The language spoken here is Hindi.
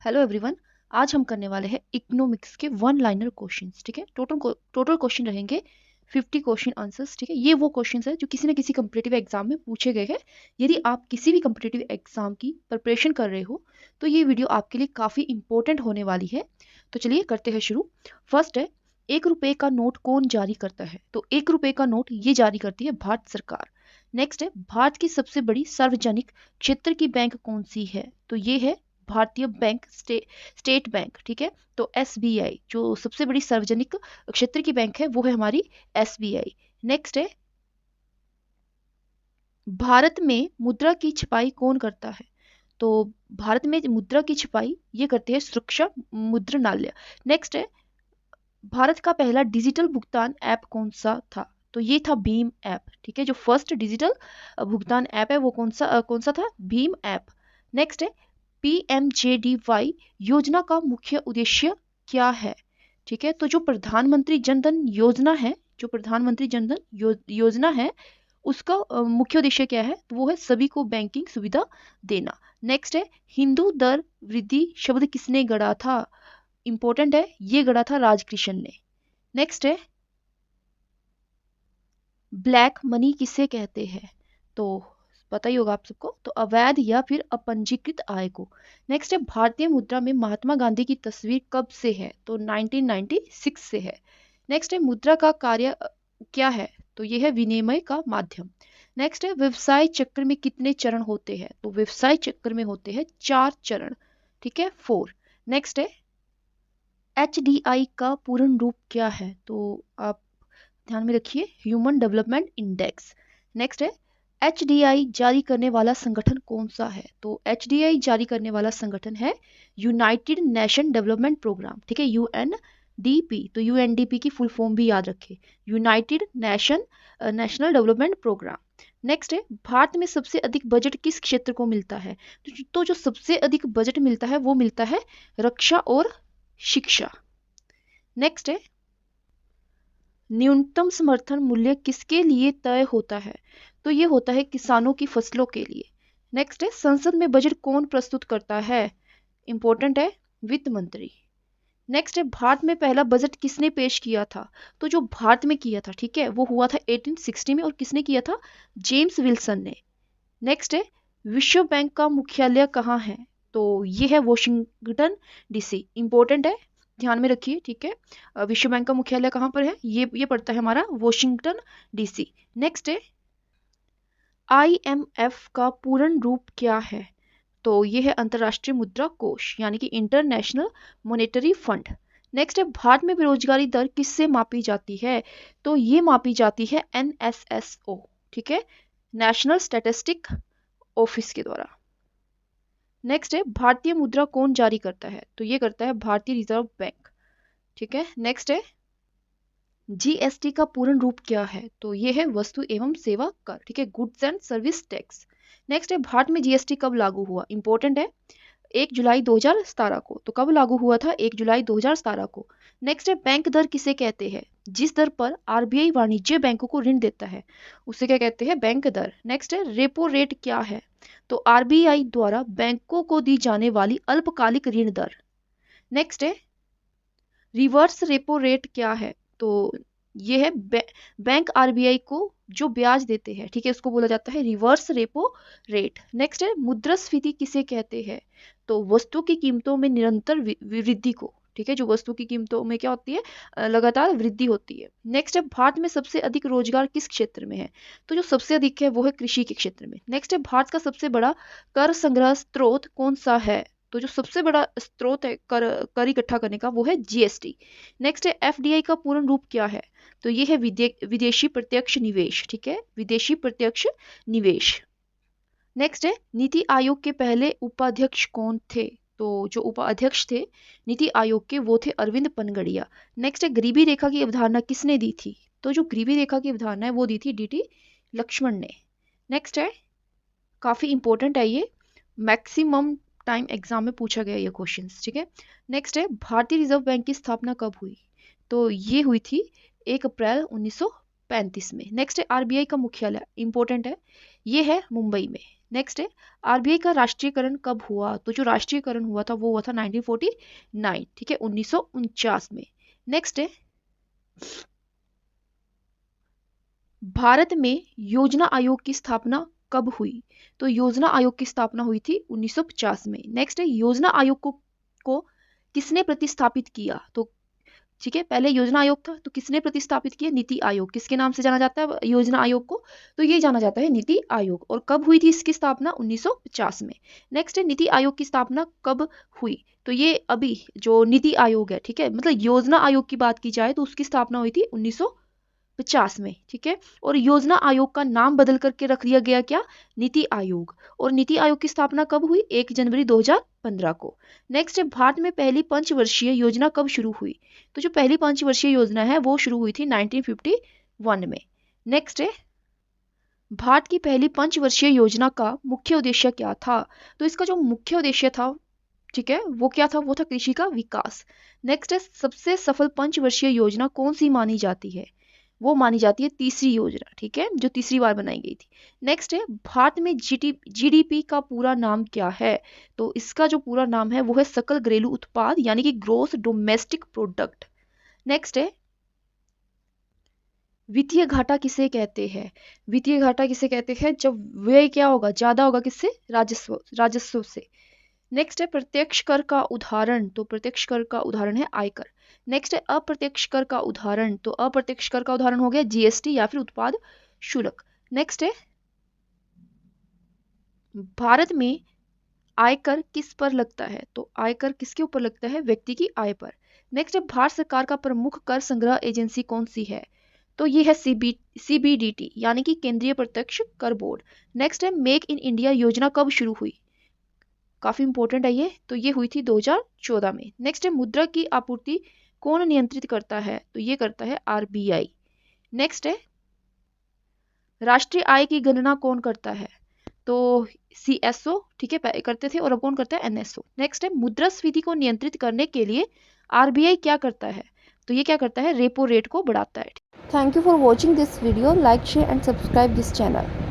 Hello everyone. आज हम करने वाले हैं इकोनॉमिक्स के वन लाइनर क्वेश्चंस। ठीक है, टोटल क्वेश्चन रहेंगे 50 क्वेश्चन आंसर्स। ठीक है, ये वो क्वेश्चंस है जो किसी न किसी कम्पिटेटिव एग्जाम में पूछे गए हैं। यदि आप किसी भी कम्पिटेटिव एग्जाम की प्रिपरेशन कर रहे हो तो ये वीडियो आपके लिए काफ़ी इंपॉर्टेंट होने वाली है। तो चलिए करते हैं शुरू। फर्स्ट है, 1 रुपए का नोट कौन जारी करता है? तो 1 रुपए का नोट ये जारी करती है भारत सरकार। नेक्स्ट है, भारत की सबसे बड़ी सार्वजनिक क्षेत्र की बैंक कौन सी है? तो ये है भारतीय बैंक, स्टेट बैंक। ठीक है, तो एसबीआई जो सबसे बड़ी सार्वजनिक क्षेत्र की बैंक है वो है हमारी एसबीआई। नेक्स्ट है, भारत में मुद्रा की छपाई कौन करता है? तो भारत में मुद्रा की छपाई ये करते हैं सुरक्षा मुद्रणालय। नेक्स्ट है, भारत का पहला डिजिटल भुगतान ऐप कौन सा था? तो ये था भीम ऐप। ठीक है, जो फर्स्ट डिजिटल भुगतान ऐप है वो कौन सा था? भीम ऐप। नेक्स्ट है, पीएमजेडीवाई योजना का मुख्य उद्देश्य क्या है? ठीक है, तो जो प्रधानमंत्री जनधन योजना है, योजना है उसका मुख्य उद्देश्य क्या है? तो वो है सभी को बैंकिंग सुविधा देना। नेक्स्ट है, हिंदू दर वृद्धि शब्द किसने गढ़ा था? इंपॉर्टेंट है, ये गढ़ा था राजकृष्ण ने। नेक्स्ट है, ब्लैक मनी किसे कहते हैं? तो पता ही होगा आप सबको, तो अवैध या फिर अपंजीकृत आय को। नेक्स्ट है, भारतीय मुद्रा में महात्मा गांधी की तस्वीर कब से है? तो 1996 से है। नेक्स्ट है, मुद्रा का कार्य क्या है? तो यह है विनिमय का माध्यम। नेक्स्ट है, व्यवसाय चक्र में कितने चरण होते हैं? तो व्यवसाय चक्र में होते हैं 4 चरण। ठीक है, 4। नेक्स्ट है, एचडीआई का पूर्ण रूप क्या है? तो आप ध्यान में रखिए, ह्यूमन डेवलपमेंट इंडेक्स। नेक्स्ट है, एचडीआई जारी करने वाला संगठन कौन सा है? तो एचडीआई जारी करने वाला संगठन है यूनाइटेड नेशन डेवलपमेंट प्रोग्राम। ठीक है, यूएनडीपी। तो यूएनडीपी की फुल फॉर्म भी याद रखें, United National Development Programme. Next है, भारत में सबसे अधिक बजट किस क्षेत्र को मिलता है? तो जो सबसे अधिक बजट मिलता है वो मिलता है रक्षा और शिक्षा। नेक्स्ट है, न्यूनतम समर्थन मूल्य किसके लिए तय होता है? तो ये होता है किसानों की फसलों के लिए। नेक्स्ट है, संसद में बजट कौन प्रस्तुत करता है? इंपॉर्टेंट है, वित्त मंत्री। नेक्स्ट है, भारत में पहला बजट किसने पेश किया था? तो जो भारत में किया था, ठीक है, वो हुआ था 1860 में, और किसने किया था? जेम्स विल्सन ने। नेक्स्ट है, विश्व बैंक का मुख्यालय कहाँ है? तो ये है वॉशिंगटन डीसी। इंपॉर्टेंट है, ध्यान में रखिए। ठीक है, विश्व बैंक का मुख्यालय कहाँ पर है? ये पड़ता है हमारा वॉशिंगटन डीसी। नेक्स्ट है, आईएमएफ का पूर्ण रूप क्या है? तो ये है अंतर्राष्ट्रीय मुद्रा कोष, यानी कि इंटरनेशनल मॉनेटरी फंड। नेक्स्ट है, भारत में बेरोजगारी दर किससे मापी जाती है? तो ये मापी जाती है एनएसएसओ। ठीक है, नेशनल स्टैटिस्टिक ऑफिस के द्वारा। नेक्स्ट है, भारतीय मुद्रा कौन जारी करता है? तो ये करता है भारतीय रिजर्व बैंक। ठीक है, नेक्स्ट है, जीएसटी का पूर्ण रूप क्या है? तो ये है वस्तु एवं सेवा कर। ठीक है, goods and service tax. Next है, भारत में जीएसटी कब लागू हुआ? इंपॉर्टेंट है, 1 जुलाई 2017 को। तो कब लागू हुआ था? 1 जुलाई 2017 को। नेक्स्ट है, बैंक दर किसे कहते हैं? जिस दर पर आरबीआई वाणिज्य बैंकों को ऋण देता है उसे क्या कहते हैं? बैंक दर। नेक्स्ट है, रेपो रेट क्या है? तो आरबीआई द्वारा बैंकों को दी जाने वाली अल्पकालिक ऋण दर। नेक्स्ट है, रिवर्स रेपो रेट क्या है? तो ये है बैंक आरबीआई को जो ब्याज देते हैं, ठीक है, उसको बोला जाता है रिवर्स रेपो रेट। नेक्स्ट है, मुद्रास्फीति किसे कहते हैं? तो वस्तु की कीमतों में निरंतर वृद्धि को। ठीक है, जो वस्तु की कीमतों में क्या होती है? लगातार वृद्धि होती है। नेक्स्ट है, भारत में सबसे अधिक रोजगार किस क्षेत्र में है? तो जो सबसे अधिक है वो है कृषि के क्षेत्र में। नेक्स्ट है, भारत का सबसे बड़ा कर संग्रह स्रोत कौन सा है? तो जो सबसे बड़ा स्रोत है कर इकट्ठा करने का वो है जीएसटी। नेक्स्ट है, एफडीआई का पूर्ण रूप क्या है? तो ये है विदेशी प्रत्यक्ष निवेश। ठीक है, विदेशी प्रत्यक्ष निवेश। नेक्स्ट है, नीति आयोग के पहले उपाध्यक्ष कौन थे? तो जो उपाध्यक्ष थे नीति आयोग के वो थे अरविंद पनगड़िया। नेक्स्ट है, गरीबी रेखा की अवधारणा किसने दी थी? तो जो गरीबी रेखा की अवधारणा है वो दी थी डीटी लक्ष्मण ने। नेक्स्ट है, काफी इंपॉर्टेंट है ये, मैक्सिमम टाइम एग्जाम में पूछा गया ये क्वेश्चंस। ठीक है, नेक्स्ट है, भारतीय रिजर्व बैंक की स्थापना कब हुई? तो ये हुई थी 1 अप्रैल 1935 में। नेक्स्ट है, आरबीआई का मुख्यालय। इंपॉर्टेंट है, ये है मुंबई में। नेक्स्ट है आरबीआई का राष्ट्रीयकरण कब हुआ? तो जो राष्ट्रीयकरण हुआ था वो हुआ था 1949, ठीक है, 1949 में। नेक्स्ट है भारत में योजना आयोग की स्थापना कब हुई? तो योजना आयोग की स्थापना हुई थी 1950 में। नेक्स्ट है योजना आयोग को किसने प्रतिस्थापित किया? तो ठीक है, पहले योजना आयोग था तो किसने प्रतिस्थापित किया? नीति आयोग। किसके नाम से जाना जाता है योजना आयोग को? तो ये जाना जाता है नीति आयोग। और कब हुई थी इसकी स्थापना? 1950 में। नेक्स्ट है नीति आयोग की स्थापना कब हुई? तो ये अभी जो नीति आयोग है, ठीक है, मतलब योजना आयोग की बात की जाए तो उसकी स्थापना हुई थी 1950 में, ठीक है। और योजना आयोग का नाम बदल करके रख दिया गया क्या? नीति आयोग। और नीति आयोग की स्थापना कब हुई? 1 जनवरी 2015 को। नेक्स्ट है भारत में पहली पंचवर्षीय योजना कब शुरू हुई? तो जो पहली पंचवर्षीय योजना है वो शुरू हुई थी 1951 में। नेक्स्ट है भारत की पहली पंचवर्षीय योजना का मुख्य उद्देश्य क्या था? तो इसका जो मुख्य उद्देश्य था, ठीक है, वो क्या था? वो था कृषि का विकास। नेक्स्ट है सबसे सफल पंचवर्षीय योजना कौन सी मानी जाती है? वो मानी जाती है तीसरी योजना, ठीक है, जो तीसरी बार बनाई गई थी। नेक्स्ट है भारत में जीडीपी का पूरा नाम क्या है? तो इसका जो पूरा नाम है वो है सकल घरेलू उत्पाद, यानी कि ग्रोस डोमेस्टिक प्रोडक्ट। नेक्स्ट है वित्तीय घाटा किसे कहते हैं? वित्तीय घाटा किसे कहते हैं? जब व्यय क्या होगा? ज्यादा होगा किससे? राजस्व से। नेक्स्ट है प्रत्यक्ष कर का उदाहरण। तो प्रत्यक्ष कर का उदाहरण है आयकर। नेक्स्ट है अप्रत्यक्ष कर का उदाहरण। तो अप्रत्यक्ष कर का उदाहरण हो गया जीएसटी या फिर उत्पाद शुल्क। नेक्स्ट है भारत में आयकर किस पर लगता है? तो आयकर किसके ऊपर लगता है? व्यक्ति की आय पर। नेक्स्ट है भारत सरकार का प्रमुख कर संग्रह एजेंसी कौन सी है? तो ये है सीबीडीटी, यानी कि केंद्रीय प्रत्यक्ष कर बोर्ड। नेक्स्ट है मेक इन इंडिया योजना कब शुरू हुई? काफी इंपॉर्टेंट है ये। तो ये हुई थी 2014 में। नेक्स्ट है मुद्रा की आपूर्ति कौन नियंत्रित करता है? तो ये करता है आरबीआई। नेक्स्ट है राष्ट्रीय आय की गणना कौन करता है? तो सीएसओ, ठीक है, करते थे, और अब कौन करता है? एनएसओ। नेक्स्ट है मुद्रास्फीति को नियंत्रित करने के लिए आरबीआई क्या करता है? तो ये क्या करता है? रेपो रेट को बढ़ाता है। Thank you for watching this video. Like share and subscribe this channel.